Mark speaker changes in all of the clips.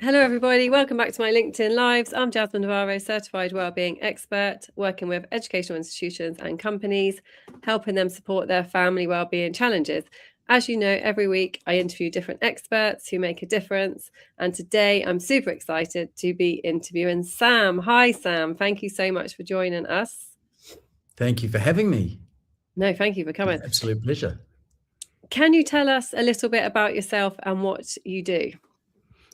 Speaker 1: Hello, everybody. Welcome back to my LinkedIn Lives. I'm Jasmine Navarro, certified wellbeing expert, working with educational institutions and companies, helping them support their family wellbeing challenges. As you know, every week I interview different experts who make a difference. And today I'm super excited to be interviewing Sam. Hi, Sam. Thank you so much for joining us.
Speaker 2: Thank you for having me.
Speaker 1: No, thank you for coming.
Speaker 2: Absolute pleasure.
Speaker 1: Can you tell us a little bit about yourself and what you do?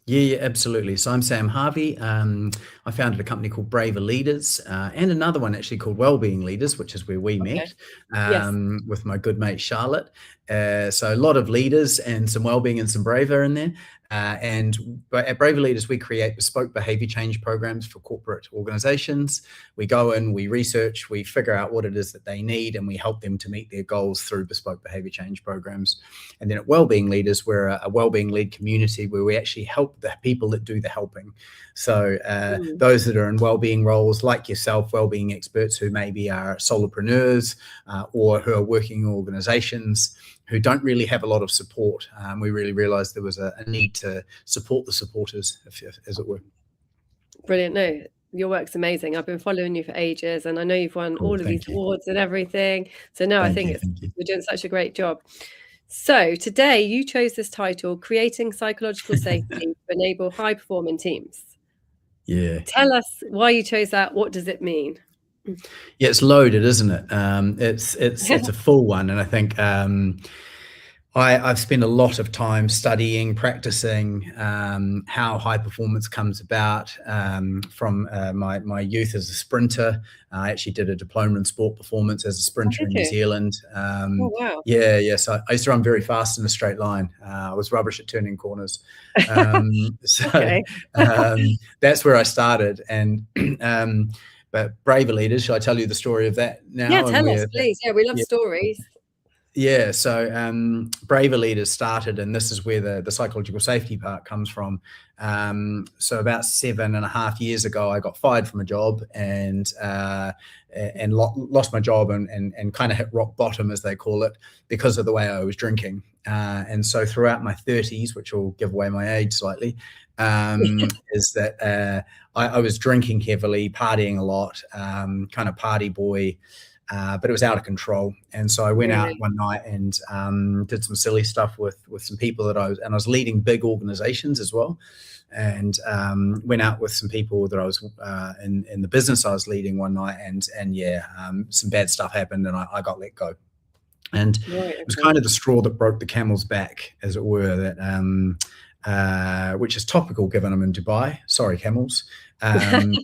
Speaker 2: Yeah, absolutely. So I'm Sam Harvey. I founded a company called Braver Leaders and another one actually called Wellbeing Leaders, which is where we met
Speaker 1: Yes.
Speaker 2: with my good mate Charlotte. So a lot of leaders and some wellbeing and some braver in there. And at Braver Leaders, we create bespoke behaviour change programs for corporate organisations. We go in, we research, we figure out what it is that they need, and we help them to meet their goals through bespoke behaviour change programs. And then at Wellbeing Leaders, we're a wellbeing lead community where we actually help the people that do the helping. So those that are in wellbeing roles, like yourself, wellbeing experts who maybe are solopreneurs or who are working in organisations who don't really have a lot of support. We really realised there was a need to support the supporters, as it were.
Speaker 1: Brilliant. No, your work's amazing. I've been following you for ages, and I know you've won all of these awards and everything. So no, I think you're doing such a great job. So today you chose this title, Creating Psychological Safety to Enable High-Performing Teams.
Speaker 2: Yeah.
Speaker 1: Tell us why you chose that. What does it mean?
Speaker 2: Yeah, it's loaded, isn't it? It's a full one, and I think I've spent a lot of time studying, practicing how high performance comes about from my youth as a sprinter. I actually did a diploma in sport performance as a sprinter in New Zealand.
Speaker 1: Oh, wow.
Speaker 2: Yeah. So I used to run very fast in a straight line. I was rubbish at turning corners. That's where I started. And but Braver Leaders, shall I tell you the story of that now?
Speaker 1: Yeah, tell us, please. Yeah, we love stories.
Speaker 2: Yeah, so Braver Leaders started, and this is where the psychological safety part comes from. So about 7.5 years ago, I got fired from a job and lost my job and kind of hit rock bottom, as they call it, because of the way I was drinking. And so throughout my 30s, which will give away my age slightly, is that I was drinking heavily, partying a lot, kind of party boy. But it was out of control, and so I went out one night and did some silly stuff with some people that I was leading big organizations as well, and went out with some people that I was in the business I was leading one night, and some bad stuff happened, and I got let go, and it was kind of the straw that broke the camel's back, as it were. That which is topical given I'm in Dubai. Sorry, camels. That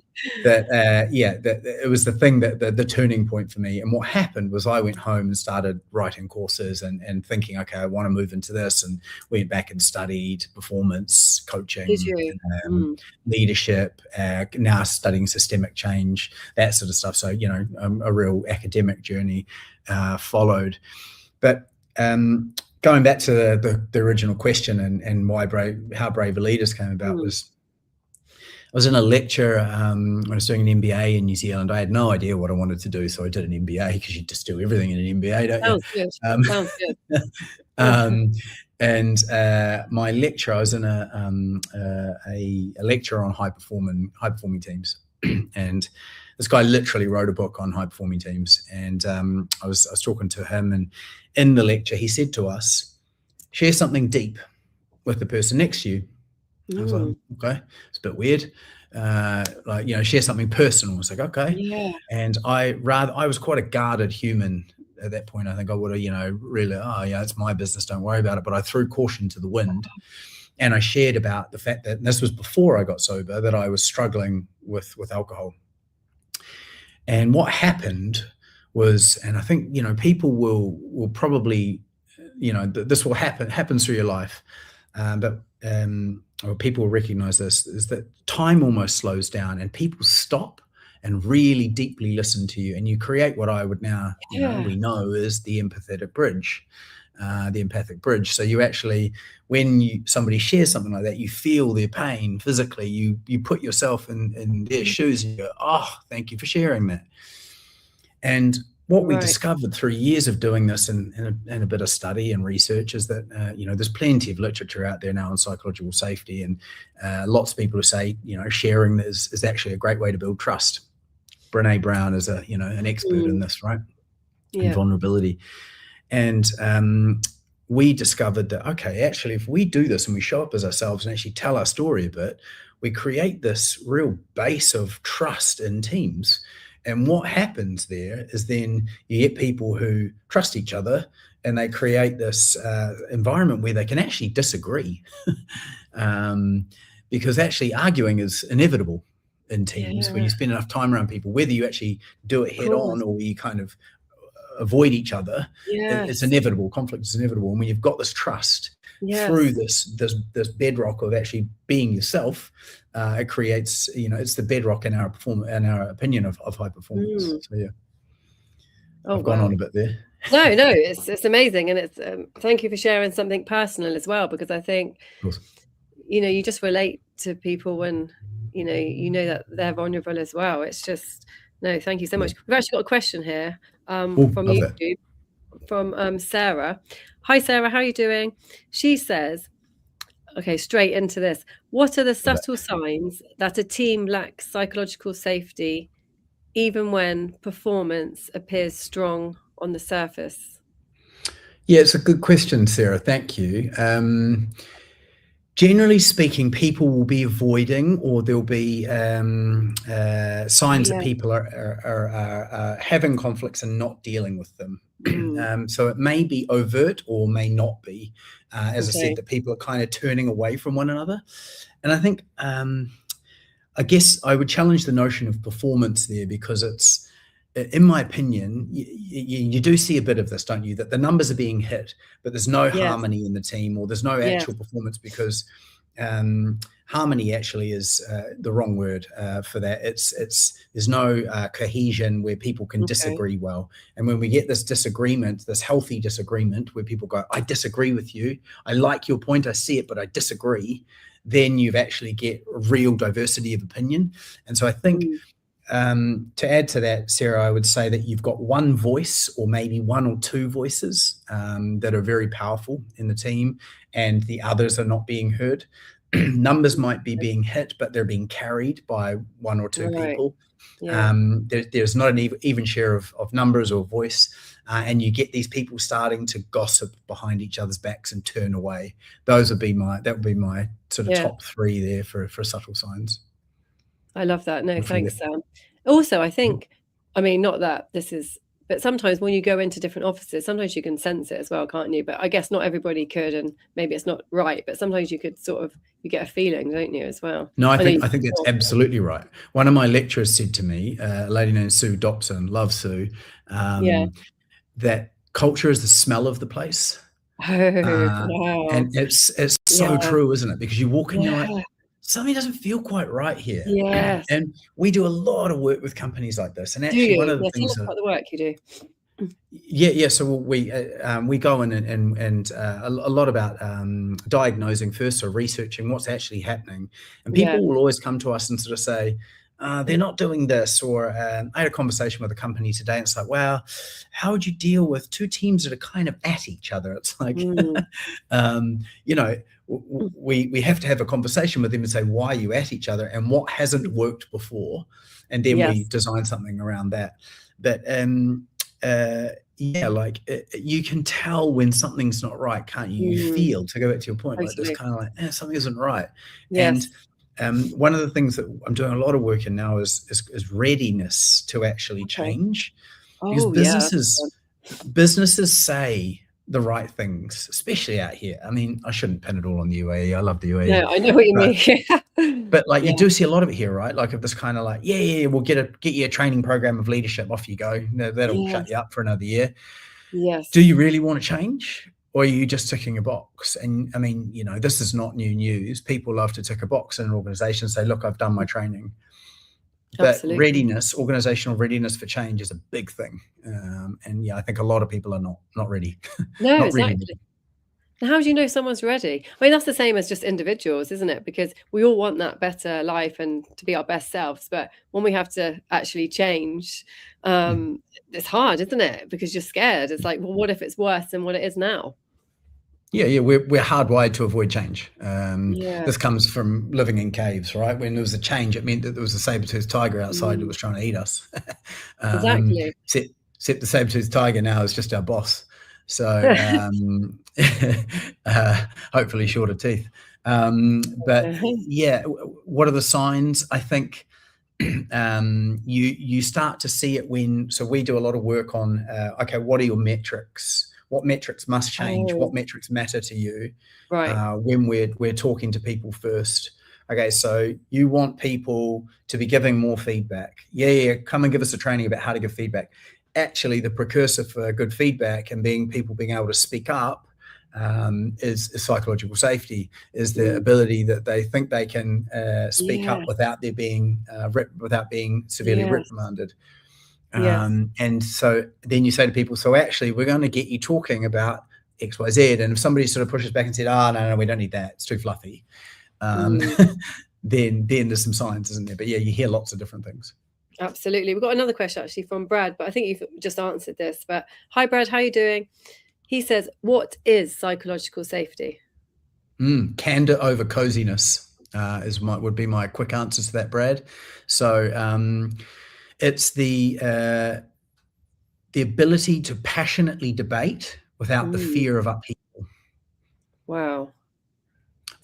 Speaker 2: it was the thing that the turning point for me. And what happened was I went home and started writing courses and thinking, okay, I want to move into this, and went back and studied performance coaching, leadership, now studying systemic change, that sort of stuff. So, a real academic journey followed. But going back to the original question and how Braver Leaders came about was, I was in a lecture when I was doing an MBA in New Zealand. I had no idea what I wanted to do, so I did an MBA, because you just do everything in an MBA, don't you?
Speaker 1: Sounds good.
Speaker 2: And my lecture, I was in a lecture on high performing teams, and this guy literally wrote a book on high performing teams. And I was talking to him, and in the lecture he said to us, share something deep with the person next to you. I was like, okay, it's a bit weird. Share something personal. I was like, okay.
Speaker 1: Yeah.
Speaker 2: And I was quite a guarded human at that point. I think I would have, really, it's my business, don't worry about it. But I threw caution to the wind, and I shared about the fact that, and this was before I got sober, that I was struggling with alcohol. And what happened was, and I think, people will probably, this will happen through your life, or people will recognize this, is that time almost slows down, and people stop and really deeply listen to you, and you create what I would now, we know is the empathetic bridge. The empathic bridge. So you actually, when somebody shares something like that, you feel their pain physically. You put yourself in their shoes, and you go, oh, thank you for sharing that. And what we
Speaker 1: Right.
Speaker 2: discovered through years of doing this and a bit of study and research is that, there's plenty of literature out there now on psychological safety, and lots of people who say, sharing is actually a great way to build trust. Brene Brown is an expert in this, right? And
Speaker 1: Yeah.
Speaker 2: vulnerability. And we discovered that, okay, actually, if we do this and we show up as ourselves and actually tell our story a bit, we create this real base of trust in teams. And what happens there is then you get people who trust each other, and they create this environment where they can actually disagree. Because actually arguing is inevitable in teams when you spend enough time around people, whether you actually do it head on or you kind of avoid each other. It's inevitable. Conflict is inevitable. And when you've got this trust through this bedrock of actually being yourself, it creates, it's the bedrock in our opinion of high performance. So yeah, I've gone on a bit there.
Speaker 1: No, it's amazing, and it's thank you for sharing something personal as well, because I think you just relate to people when you know that they're vulnerable as well. It's just thank you so much. We've actually got a question here from YouTube from Sarah. Hi Sarah, how are you doing? She says, okay, straight into this. What are the subtle signs that a team lacks psychological safety even when performance appears strong on the surface?
Speaker 2: Yeah, it's a good question, Sarah. Thank you. Generally speaking, people will be avoiding, or there'll be signs that people are having conflicts and not dealing with them. So it may be overt or may not be. As I said, that people are kind of turning away from one another. And I think, I guess I would challenge the notion of performance there, because it's, in my opinion, you do see a bit of this, don't you? That the numbers are being hit, but there's no harmony in the team, or there's no actual performance, because harmony actually is the wrong word for that. There's no cohesion where people can disagree well. And when we get this disagreement, this healthy disagreement, where people go, I disagree with you, I like your point, I see it, but I disagree, then you've actually get real diversity of opinion. And so I think to add to that, Sarah, I would say that you've got one voice, or maybe one or two voices that are very powerful in the team, and the others are not being heard. Numbers might be being hit, but they're being carried by one or two people. There's not an even share of numbers or voice, and you get these people starting to gossip behind each other's backs and turn away. That would be my sort of top three there for subtle signs.
Speaker 1: I love that. No, thanks, Sam. Also, I think, I mean, not that this is, but sometimes when you go into different offices, sometimes you can sense it as well, can't you? But I guess not everybody could, and maybe it's not right, but sometimes you could you get a feeling, don't you, as well?
Speaker 2: No, I think that's absolutely right. One of my lecturers said to me, a lady named Sue Dobson, love Sue, that culture is the smell of the place.
Speaker 1: Wow.
Speaker 2: And it's so true, isn't it? Because you walk in, you're like, something doesn't feel quite right here.
Speaker 1: Yes.
Speaker 2: And we do a lot of work with companies like this. And actually, one of the things
Speaker 1: tell us about the work you do.
Speaker 2: Yeah. So we go in and a lot about diagnosing first, or researching what's actually happening. And people will always come to us and sort of say, they're not doing this. Or I had a conversation with a company today, and it's like, well, how would you deal with two teams that are kind of at each other? It's like, we have to have a conversation with them and say, why are you at each other, and what hasn't worked before? And then we design something around that. But you can tell when something's not right, can't you? You feel, to go back to your point, like this kind of like, something isn't right. And one of the things that I'm doing a lot of work in now is readiness to actually change. Because businesses say the right things, especially out here. I mean, I shouldn't pin it all on the UAE. I love the UAE.
Speaker 1: No, I know what you mean.
Speaker 2: But like, you do see a lot of it here, right? Like, of this kind of like, we'll get you a training program of leadership, off you go. That'll shut you up for another year.
Speaker 1: Yes.
Speaker 2: Do you really want to change? Or are you just ticking a box? And I mean, this is not new news. People love to tick a box in an organization and say, look, I've done my training. But readiness, organizational readiness for change, is a big thing. And I think a lot of people are not ready.
Speaker 1: No, exactly. And how do you know someone's ready? I mean, that's the same as just individuals, isn't it? Because we all want that better life and to be our best selves. But when we have to actually change, it's hard, isn't it? Because you're scared. It's like, well, what if it's worse than what it is now?
Speaker 2: Yeah, we're hardwired to avoid change.
Speaker 1: Yeah,
Speaker 2: This comes from living in caves, right? When there was a change, it meant that there was a saber-toothed tiger outside that was trying to eat us. um,
Speaker 1: exactly.
Speaker 2: except the saber-toothed tiger now is just our boss. So hopefully shorter teeth. But yeah, what are the signs? I think you start to see it when, so we do a lot of work on, okay, what are your metrics? What metrics must change?
Speaker 1: Oh,
Speaker 2: What metrics matter to you
Speaker 1: right.
Speaker 2: when we're talking to people first? Okay, so you want people to be giving more feedback. Yeah, come and give us a training about how to give feedback. Actually, the precursor for good feedback and people being able to speak up is psychological safety, is the ability that they think they can speak
Speaker 1: Yeah.
Speaker 2: up without being severely
Speaker 1: Yes.
Speaker 2: reprimanded.
Speaker 1: Yes.
Speaker 2: And so then you say to people, so actually we're going to get you talking about X, Y, Z. And if somebody sort of pushes back and said, no, we don't need that, it's too fluffy,
Speaker 1: Mm,
Speaker 2: then there's some science, isn't there? But yeah, you hear lots of different things.
Speaker 1: absolutely. We've got another question actually from Brad, but I think you've just answered this. But hi, Brad, how are you doing? He says, what is psychological safety?
Speaker 2: Candor over coziness would be my quick answer to that, Brad. So it's the ability to passionately debate without the
Speaker 1: Mm,
Speaker 2: fear of upheaval.
Speaker 1: wow.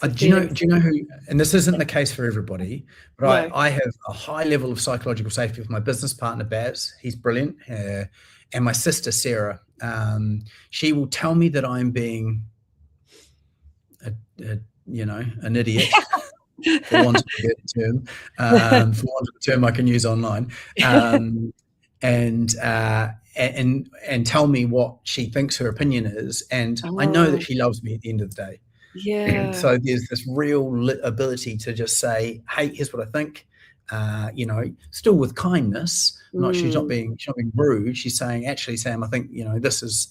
Speaker 1: So
Speaker 2: Do you
Speaker 1: feeling
Speaker 2: know who, and this isn't
Speaker 1: safe.
Speaker 2: the case for everybody, but
Speaker 1: No.
Speaker 2: I have a high level of psychological safety with my business partner, Baz. He's brilliant. And my sister, Sarah. She will tell me that I'm being, an idiot, for want of a better term, for want of a term I can use online, and tell me what she thinks her opinion is. And I know that
Speaker 1: Oh,
Speaker 2: she loves me at the end of the day.
Speaker 1: yeah.
Speaker 2: So there's this real ability to just say, hey, here's what I think, still with kindness. She's not
Speaker 1: Mm,
Speaker 2: being rude. She's saying, actually, Sam, I think, this is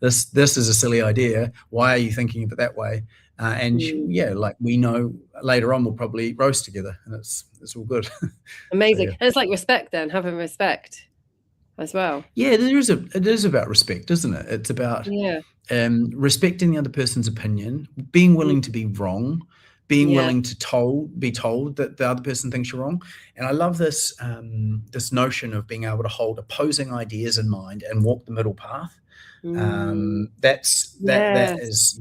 Speaker 2: this is a silly idea. Why are you thinking of it that way?
Speaker 1: mm.
Speaker 2: Like we know later on we'll probably roast together, and it's all good. So
Speaker 1: Amazing.
Speaker 2: yeah.
Speaker 1: And it's like respect then, having respect as well.
Speaker 2: Yeah, it is about respect, isn't it? It's about
Speaker 1: Yeah.
Speaker 2: respecting the other person's opinion, being
Speaker 1: Mm,
Speaker 2: willing to be wrong, being
Speaker 1: yeah.
Speaker 2: willing to be told that the other person thinks you're wrong. And I love this notion of being able to hold opposing ideas in mind and walk the middle path.
Speaker 1: Mm,
Speaker 2: That
Speaker 1: yes.
Speaker 2: is,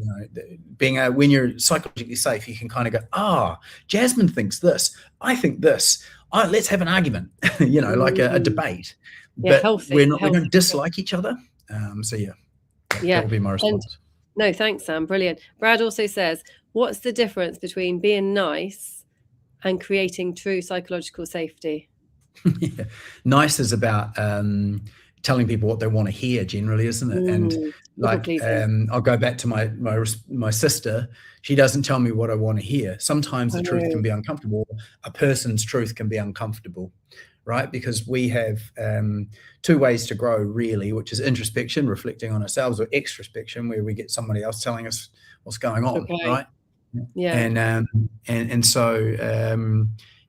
Speaker 2: being when you're psychologically safe, you can kind of go, Jasmine thinks this, I think this. Let's have an argument, like a
Speaker 1: Mm.
Speaker 2: debate.
Speaker 1: Yeah,
Speaker 2: But
Speaker 1: healthy,
Speaker 2: we
Speaker 1: healthy.
Speaker 2: don't dislike each other. So yeah, that
Speaker 1: Yeah.
Speaker 2: would be my
Speaker 1: And
Speaker 2: response.
Speaker 1: no, thanks, Sam. Brilliant. Brad also says, what's the difference between being nice and creating true psychological safety?
Speaker 2: Yeah. Nice is about telling people what they want to hear generally, isn't it? And
Speaker 1: People
Speaker 2: like
Speaker 1: pleasing.
Speaker 2: I'll go back to my sister. She doesn't tell me what I want to hear. Sometimes the truth can
Speaker 1: Oh,
Speaker 2: be uncomfortable. A person's truth can be uncomfortable, right? Because we have two ways to grow really, which is introspection, reflecting on ourselves, or extrospection, where we get somebody else telling us what's going on,
Speaker 1: okay.
Speaker 2: right?
Speaker 1: Yeah.
Speaker 2: And so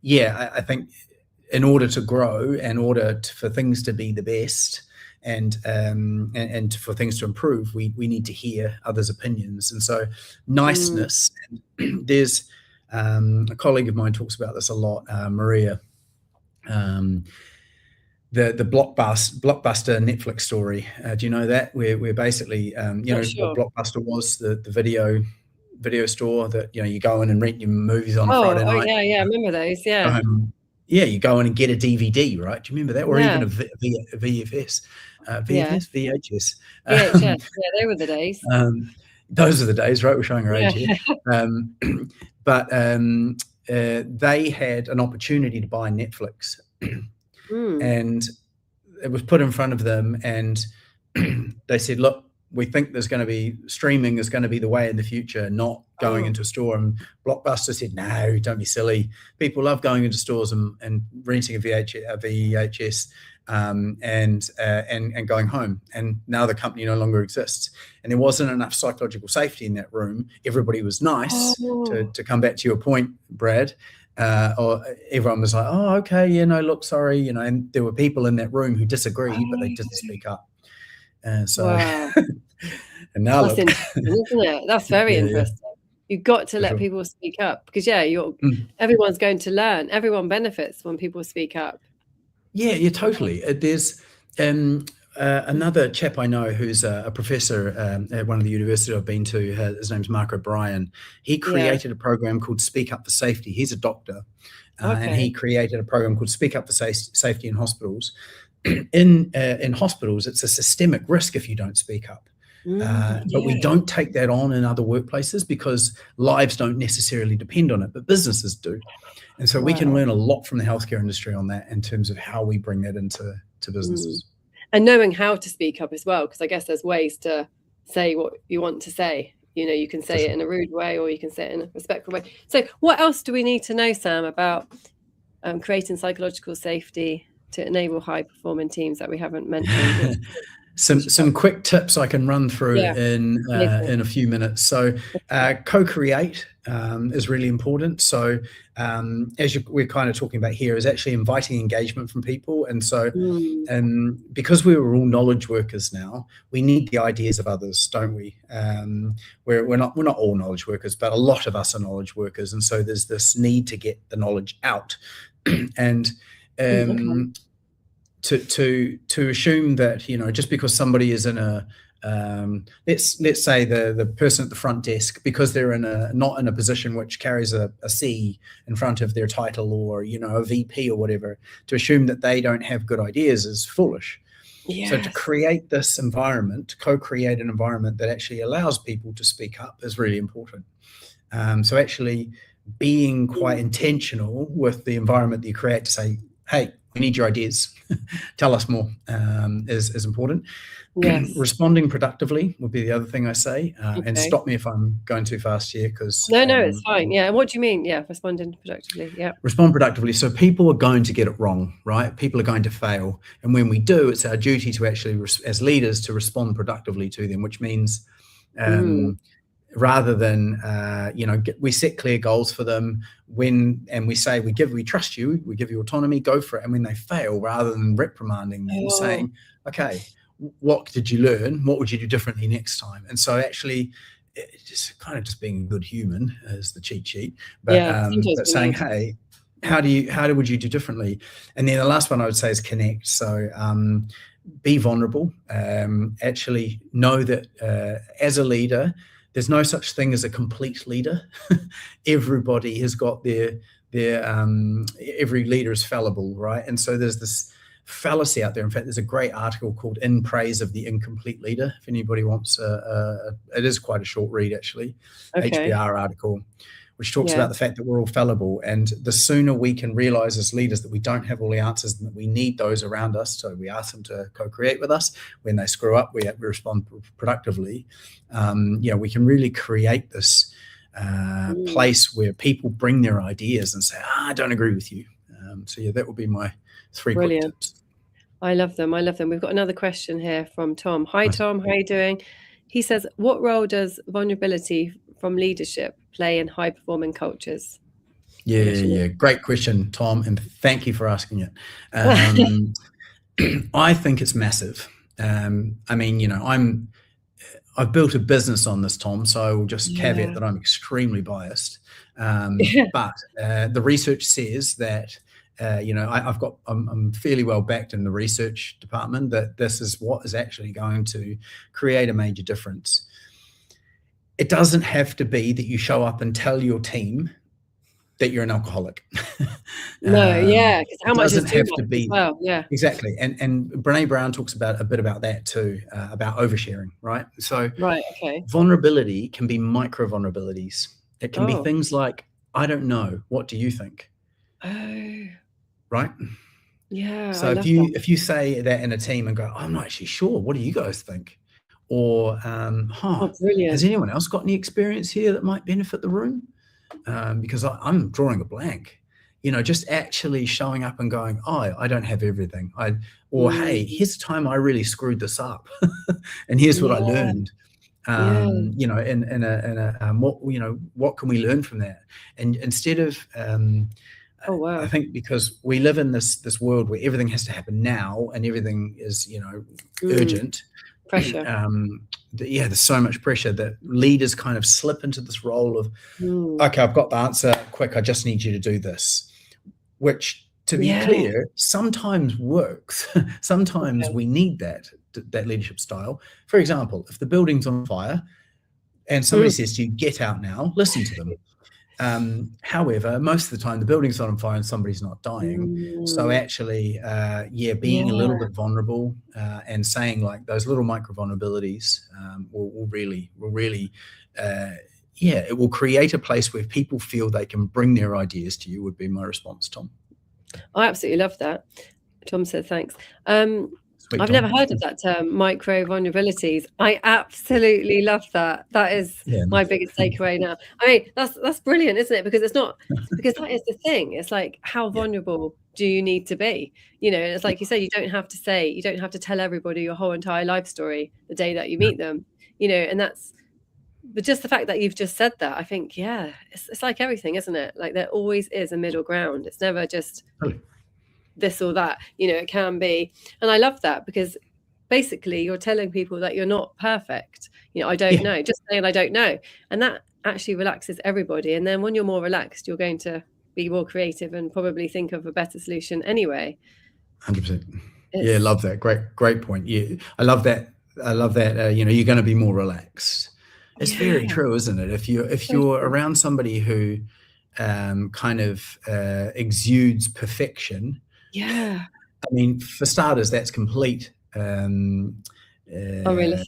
Speaker 2: yeah, I think in order to grow, for things to be the best, and for things to improve, we need to hear others' opinions. And so
Speaker 1: Mm.
Speaker 2: niceness. There's a colleague of mine talks about this a lot, Maria. The blockbuster Netflix story. Do you know that? We're basically,
Speaker 1: Not
Speaker 2: what
Speaker 1: sure.
Speaker 2: Blockbuster was, the video store that you go in and rent your movies on a
Speaker 1: Oh,
Speaker 2: Friday
Speaker 1: oh
Speaker 2: night.
Speaker 1: yeah, yeah. I remember those. Yeah.
Speaker 2: Yeah, you go in and get a DVD, right? Do you remember that? Or even
Speaker 1: Yeah.
Speaker 2: a VFS,
Speaker 1: Yeah.
Speaker 2: VHS.
Speaker 1: VHS.
Speaker 2: Um,
Speaker 1: Yeah, they were the days.
Speaker 2: those are the days, right? We're showing our
Speaker 1: Yeah.
Speaker 2: age here. Um, but they had an opportunity to buy Netflix,
Speaker 1: Mm.
Speaker 2: and it was put in front of them, and they said, look, we think there's going to be streaming is going to be the way in the future, not going
Speaker 1: Oh.
Speaker 2: into a store. And Blockbuster said, no, don't be silly. People love going into stores and renting a VHS. and going home. And now the company no longer exists. And there wasn't enough psychological safety in that room. Everybody was nice, to come back to your point, Brad. Or everyone was like, oh, okay, look, sorry, and there were people in that room who disagreed, but they didn't speak up. So,
Speaker 1: wow.
Speaker 2: and now
Speaker 1: That's
Speaker 2: look,
Speaker 1: interesting, isn't it? That's very interesting. You've got to let people speak up, because everyone's going to learn. Everyone benefits when people speak up.
Speaker 2: Yeah, totally. There's another chap I know who's a professor at one of the universities I've been to. His name's Mark O'Brien. He created a program called Speak Up for Safety. He's a doctor, and he created a program called Speak Up for Safety in hospitals. In hospitals, it's a systemic risk if you don't speak up. But we don't take that on in other workplaces because lives don't necessarily depend on it, but businesses do. And so we can learn a lot from the healthcare industry on that in terms of how we bring that into businesses.
Speaker 1: And knowing how to speak up as well, because I guess there's ways to say what you want to say. You can say it in a rude way, or you can say it in a respectful way. So what else do we need to know, Sam, about creating psychological safety to enable high-performing teams that we haven't mentioned?
Speaker 2: Some quick tips I can run through in a few minutes. So co-create is really important. So we're kind of talking about here, is actually inviting engagement from people. And so because we were all knowledge workers now, we need the ideas of others, don't we? We're not all knowledge workers, but a lot of us are knowledge workers. And so there's this need to get the knowledge out. And to assume that just because somebody is in a let's say the person at the front desk, because they're not in a position which carries a C in front of their title, or a VP or whatever, to assume that they don't have good ideas is foolish. So to create this environment, co-create an environment that actually allows people to speak up is really important. So actually being quite intentional with the environment that you create to say, hey, we need your ideas. Tell us more is important. Yes. Responding productively would be the other thing I say. And stop me if I'm going too fast here, because
Speaker 1: no, it's fine. Yeah. And what do you mean? Yeah, responding productively. Yeah.
Speaker 2: Respond productively. So people are going to get it wrong, right? People are going to fail, and when we do, it's our duty to actually, as leaders, to respond productively to them, which means rather than we set clear goals for them, and we say we trust you, we give you autonomy, go for it. And when they fail, rather than reprimanding them, saying, okay, what did you learn? What would you do differently next time? And so actually, just kind of just being a good human is the cheat sheet, but saying, hey, how would you do differently? And then the last one I would say is connect. So be vulnerable. Actually know that as a leader, there's no such thing as a complete leader. Everybody has got their every leader is fallible, right? And so there's this fallacy out there. In fact, there's a great article called In Praise of the Incomplete Leader. If anybody wants, it is quite a short read, actually. HBR article, which talks about the fact that we're all fallible. And the sooner we can realize as leaders that we don't have all the answers and that we need those around us, so we ask them to co-create with us. When they screw up, we respond productively. We can really create this place where people bring their ideas and say, I don't agree with you. That would be my 3 quick tips.
Speaker 1: I love them. We've got another question here from Tom. Hi, Tom. How are you doing? He says, what role does vulnerability from leadership play in high-performing cultures?
Speaker 2: Yeah. Great question, Tom, and thank you for asking it. I think it's massive. I've built a business on this, Tom, so I will just caveat that I'm extremely biased. But the research says that I'm fairly well backed in the research department that this is what is actually going to create a major difference. It doesn't have to be that you show up and tell your team that you're an alcoholic.
Speaker 1: Because how much is too
Speaker 2: have
Speaker 1: much
Speaker 2: to be,
Speaker 1: as well? Yeah,
Speaker 2: exactly. And Brene Brown talks a bit about that too, about oversharing, right? So vulnerability can be micro vulnerabilities. It can be things like, I don't know, what do you think? Right?
Speaker 1: Yeah.
Speaker 2: So if you say that in a team and go, I'm not actually sure, what do you guys think? Or has anyone else got any experience here that might benefit the room? Because I'm drawing a blank. just actually showing up and going, oh, I don't have everything. Hey, here's the time I really screwed this up, and here's what I learned. What can we learn from that? And instead of,
Speaker 1: Oh wow.
Speaker 2: I think because we live in this world where everything has to happen now and everything is, urgent.
Speaker 1: Pressure.
Speaker 2: There's so much pressure that leaders kind of slip into this role of, okay, I've got the answer, quick, I just need you to do this, which, to be clear, sometimes works. Sometimes we need that leadership style. For example, if the building's on fire and somebody says to you, get out now, listen to them. However, most of the time the building's not on fire and somebody's not dying. So actually, being a little bit vulnerable and saying like those little micro vulnerabilities will really, it will create a place where people feel they can bring their ideas to you, would be my response, Tom.
Speaker 1: I absolutely love that. Tom said thanks. I've never heard of that term, micro vulnerabilities. I absolutely love that. That is my biggest takeaway now. I mean, that's brilliant, isn't it? Because it's not, because that is the thing. It's like, how vulnerable do you need to be? And it's like you say, you don't have to tell everybody your whole entire life story the day that you meet them, and but just the fact that you've just said that, I think, it's like everything, isn't it? Like there always is a middle ground. It's never just this or that, it can be. And I love that, because basically you're telling people that you're not perfect. I don't know, just saying I don't know. And that actually relaxes everybody. And then when you're more relaxed, you're going to be more creative and probably think of a better solution anyway.
Speaker 2: 100%. Yeah, love that. Great point. Yeah, I love that. You're going to be more relaxed. It's very true, isn't it? If you're around somebody who kind of exudes perfection, I mean, for starters, that's complete
Speaker 1: unrealistic.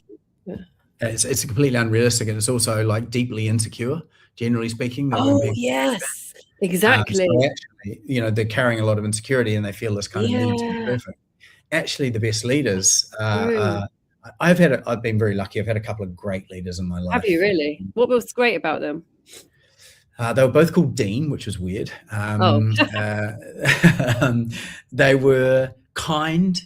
Speaker 2: It's completely unrealistic, and it's also like deeply insecure, generally speaking.
Speaker 1: Yes, exactly.
Speaker 2: So actually, they're carrying a lot of insecurity and they feel this kind of need to be perfect. Actually, the best leaders I've been very lucky. I've had a couple of great leaders in my life.
Speaker 1: Have you really? What was great about them?
Speaker 2: They were both called Dean, which was weird. They were kind.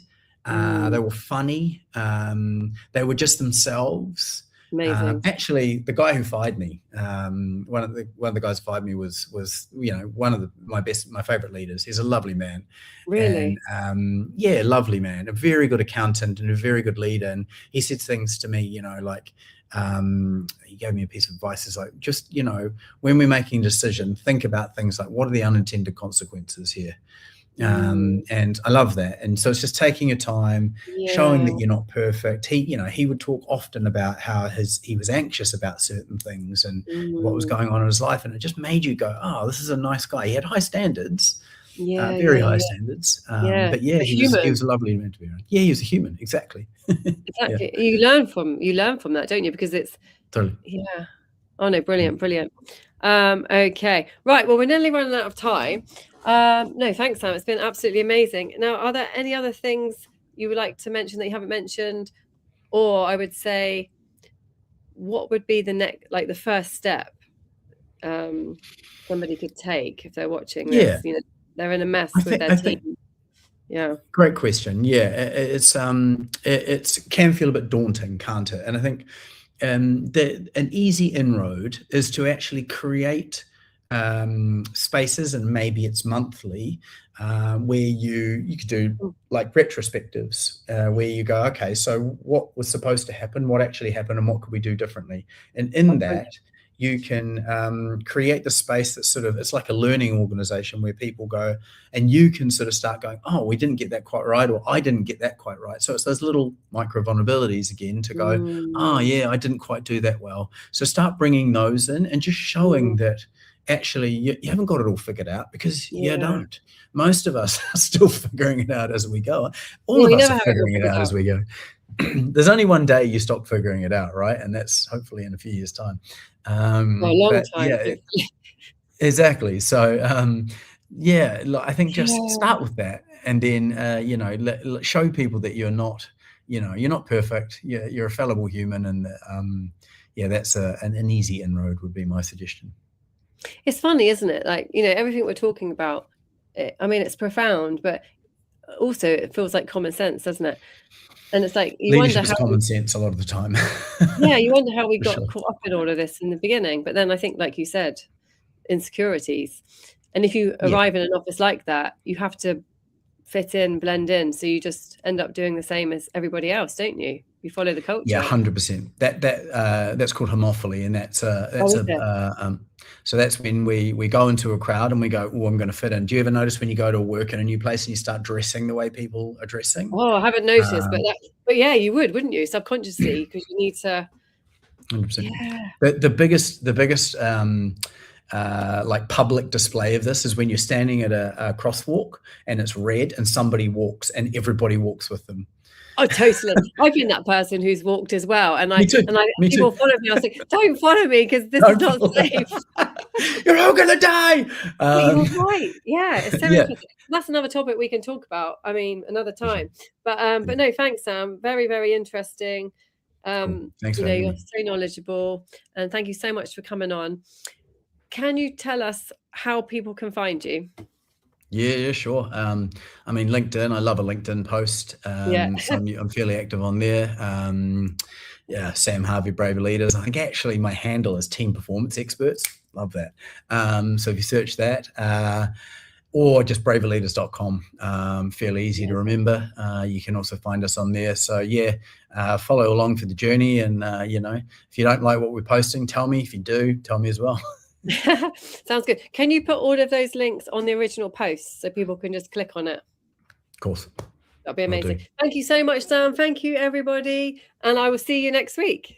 Speaker 2: They were funny. They were just themselves.
Speaker 1: Amazing.
Speaker 2: Actually, the guy who fired me, one of the guys who fired me was one of my favorite leaders. He's a lovely man.
Speaker 1: Really?
Speaker 2: And, lovely man, a very good accountant and a very good leader. And he said things to me, like, he gave me a piece of advice. It's like, just, when we're making a decision, think about things like, what are the unintended consequences here? And I love that. And so it's just taking your time, showing that you're not perfect. He would talk often about how he was anxious about certain things and what was going on in his life. And it just made you go, oh, this is a nice guy. He had high standards, very high standards. But he was a lovely man to be around. Yeah, he was a human. Exactly.
Speaker 1: Exactly. You learn from that, don't you? Because it's
Speaker 2: totally.
Speaker 1: Yeah. Oh no, brilliant. Okay. Right. Well, we're nearly running out of time. No, thanks, Sam. It's been absolutely amazing. Now, are there any other things you would like to mention that you haven't mentioned? Or I would say, what would be the first step somebody could take if they're watching this? They're in a mess with their team.
Speaker 2: Great question. It can feel a bit daunting, can't it? And I think an easy inroad is to actually create spaces, and maybe it's monthly, where you could do like retrospectives, where you go, okay, so what was supposed to happen, what actually happened, and what could we do differently? And in that, you can create the space that's it's like a learning organization where people go and you can sort of start going, oh, we didn't get that quite right, or I didn't get that quite right. So it's those little micro vulnerabilities again to go, I didn't quite do that well. So start bringing those in and just showing that actually you haven't got it all figured out, because you don't. Most of us are still figuring it out as we go. All of us are figuring it out as we go. There's only one day you stop figuring it out, right? And that's hopefully in a few years' time.
Speaker 1: A long time.
Speaker 2: Exactly. So I think just start with that, and then show people that you're not perfect. You're a fallible human, and that's an easy inroad would be my suggestion.
Speaker 1: It's funny, isn't it? Like, everything we're talking about I mean, it's profound, but also it feels like common sense, doesn't it? And it's like you wonder
Speaker 2: Leadership is
Speaker 1: how
Speaker 2: common sense a lot of the time.
Speaker 1: you wonder how we
Speaker 2: For
Speaker 1: got
Speaker 2: sure.
Speaker 1: caught up in all of this in the beginning. But then I think, like you said, insecurities. And if you
Speaker 2: Yeah.
Speaker 1: arrive in an office like that, you have to fit in, blend in. So you just end up doing the same as everybody else, don't you? You follow the
Speaker 2: Yeah,
Speaker 1: culture.
Speaker 2: 100%. That's called homophily, and that's
Speaker 1: Oh, is it?
Speaker 2: so that's when we go into a crowd and we go, oh, I'm going to fit in. Do you ever notice when you go to work in a new place and you start dressing the way people are dressing?
Speaker 1: Oh, I haven't noticed,
Speaker 2: Um,
Speaker 1: but yeah, you would, wouldn't you? Subconsciously, because you need to.
Speaker 2: 100%.
Speaker 1: Yeah.
Speaker 2: The biggest like public display of this is when you're standing at a crosswalk and it's red and somebody walks and everybody walks with them.
Speaker 1: Oh, totally. I've been that person who's walked as well, and
Speaker 2: Me too. Me
Speaker 1: people
Speaker 2: too.
Speaker 1: follow me. I was like, "Don't follow me because this is
Speaker 2: Don't
Speaker 1: not
Speaker 2: follow.
Speaker 1: safe."
Speaker 2: You're all gonna die.
Speaker 1: But you're right. Yeah, it's so
Speaker 2: Yeah.
Speaker 1: interesting. That's another topic we can talk about. I mean, another
Speaker 2: For sure.
Speaker 1: time. But
Speaker 2: Yeah.
Speaker 1: no, thanks, Sam. Very, very interesting.
Speaker 2: Cool. Thanks for having
Speaker 1: You're
Speaker 2: me.
Speaker 1: so knowledgeable, and thank you so much for coming on. Can you tell us how people can find you?
Speaker 2: Yeah, sure. I mean, LinkedIn. I love a LinkedIn post.
Speaker 1: Yeah.
Speaker 2: So I'm fairly active on there. Yeah, Sam Harvey, Braver Leaders. I think actually my handle is Team Performance Experts. Love that. So if you search that, or just braverleaders.com, fairly easy to remember. You can also find us on there. So yeah, follow along for the journey. And if you don't like what we're posting, tell me. If you do, tell me as well.
Speaker 1: Sounds good. Can you put all of those links on the original post so people can just click on it?
Speaker 2: Of course.
Speaker 1: That'd be
Speaker 2: Will
Speaker 1: amazing.
Speaker 2: do.
Speaker 1: Thank you so much, Sam. Thank you, everybody. And I will see you next week.